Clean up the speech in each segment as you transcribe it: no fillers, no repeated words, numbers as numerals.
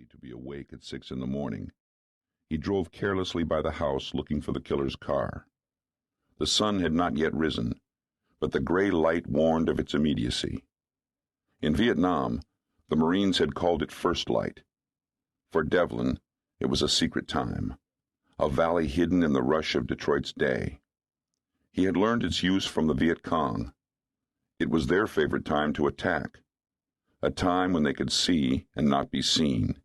unlikely to be awake at 6 in the morning, he drove carelessly by the house looking for the killer's car. The sun had not yet risen, but the gray light warned of its immediacy. In Vietnam, the Marines had called it first light. For Devlin, it was a secret time, a valley hidden in the rush of Detroit's day. He had learned its use from the Viet Cong. It was their favorite time to attack, a time when they could see and not be seen,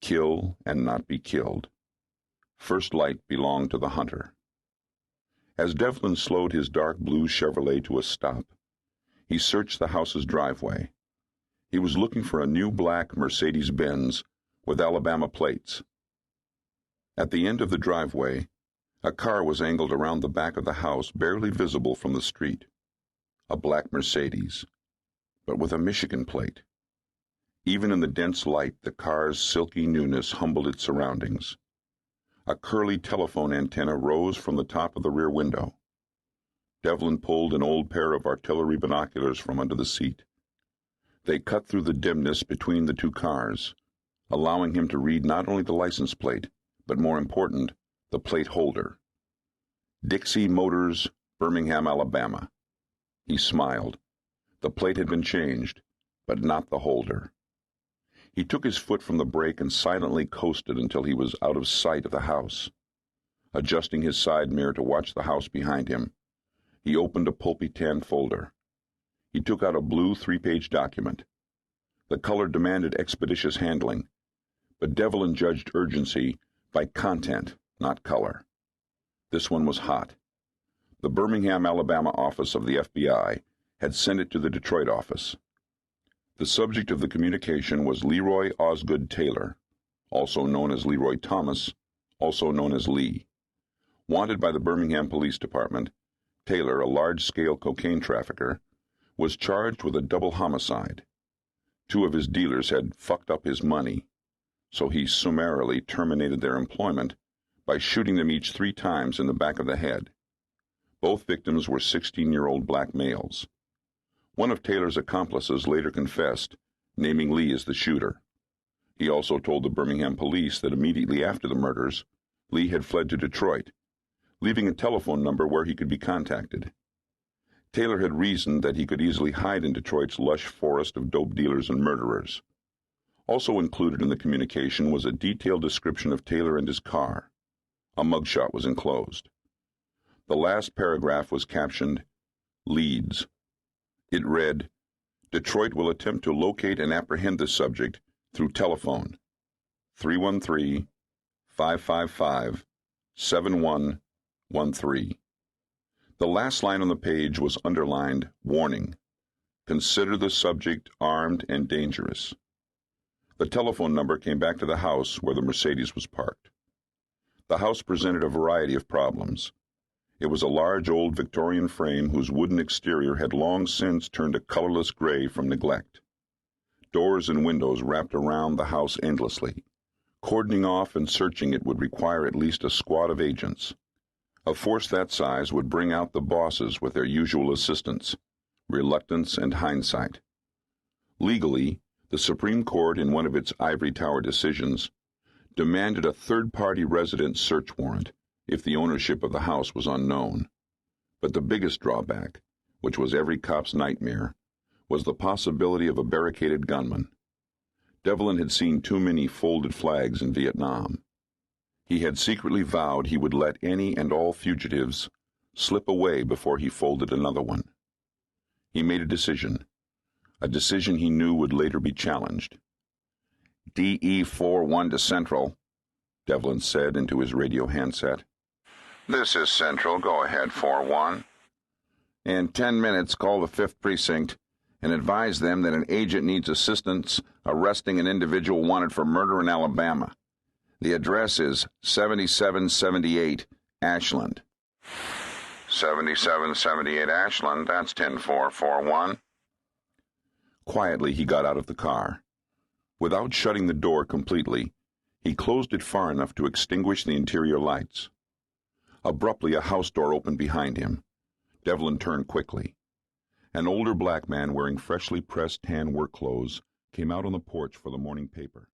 kill and not be killed. First light belonged to the hunter. As Devlin slowed his dark blue Chevrolet to a stop, he searched the house's driveway. He was looking for a new black Mercedes-Benz with Alabama plates. At the end of the driveway, a car was angled around the back of the house, barely visible from the street. A black Mercedes, but with a Michigan plate. Even in the dense light, the car's silky newness humbled its surroundings. A curly telephone antenna rose from the top of the rear window. Devlin pulled an old pair of artillery binoculars from under the seat. They cut through the dimness between the two cars, allowing him to read not only the license plate, but more important, the plate holder. Dixie Motors, Birmingham, Alabama. He smiled. The plate had been changed, but not the holder. He took his foot from the brake and silently coasted until he was out of sight of the house. Adjusting his side mirror to watch the house behind him, he opened a pulpy tan folder. He took out a blue 3-page document. The color demanded expeditious handling, but Devlin judged urgency by content, not color. This one was hot. The Birmingham, Alabama office of the FBI had sent it to the Detroit office. The subject of the communication was Leroy Osgood Taylor, also known as Leroy Thomas, also known as Lee. Wanted by the Birmingham Police Department, Taylor, a large-scale cocaine trafficker, was charged with a double homicide. 2 of his dealers had fucked up his money, so he summarily terminated their employment by shooting them each 3 times in the back of the head. Both victims were 16-year-old black males. One of Taylor's accomplices later confessed, naming Lee as the shooter. He also told the Birmingham police that immediately after the murders, Lee had fled to Detroit, leaving a telephone number where he could be contacted. Taylor had reasoned that he could easily hide in Detroit's lush forest of dope dealers and murderers. Also included in the communication was a detailed description of Taylor and his car. A mugshot was enclosed. The last paragraph was captioned, Leads. It read, Detroit will attempt to locate and apprehend the subject through telephone 313-555-7113. The last line on the page was underlined, Warning. Consider the subject armed and dangerous. The telephone number came back to the house where the Mercedes was parked. The house presented a variety of problems. It was a large old Victorian frame whose wooden exterior had long since turned a colorless gray from neglect. Doors and windows wrapped around the house endlessly. Cordoning off and searching it would require at least a squad of agents. A force that size would bring out the bosses with their usual assistants, reluctance and hindsight. Legally, the Supreme Court, in one of its ivory tower decisions, demanded a third-party resident search warrant if the ownership of the house was unknown. But the biggest drawback, which was every cop's nightmare, was the possibility of a barricaded gunman. Devlin had seen too many folded flags in Vietnam. He had secretly vowed he would let any and all fugitives slip away before he folded another one. He made a decision he knew would later be challenged. DE-41 to Central, Devlin said into his radio handset. This is Central. Go ahead, 4-1. In 10 minutes, call the 5th Precinct and advise them that an agent needs assistance arresting an individual wanted for murder in Alabama. The address is 7778 Ashland. 7778 Ashland, that's 10-4-4-1. Quietly, he got out of the car. Without shutting the door completely, he closed it far enough to extinguish the interior lights. Abruptly, a house door opened behind him. Devlin turned quickly. An older black man wearing freshly pressed tan work clothes came out on the porch for the morning paper.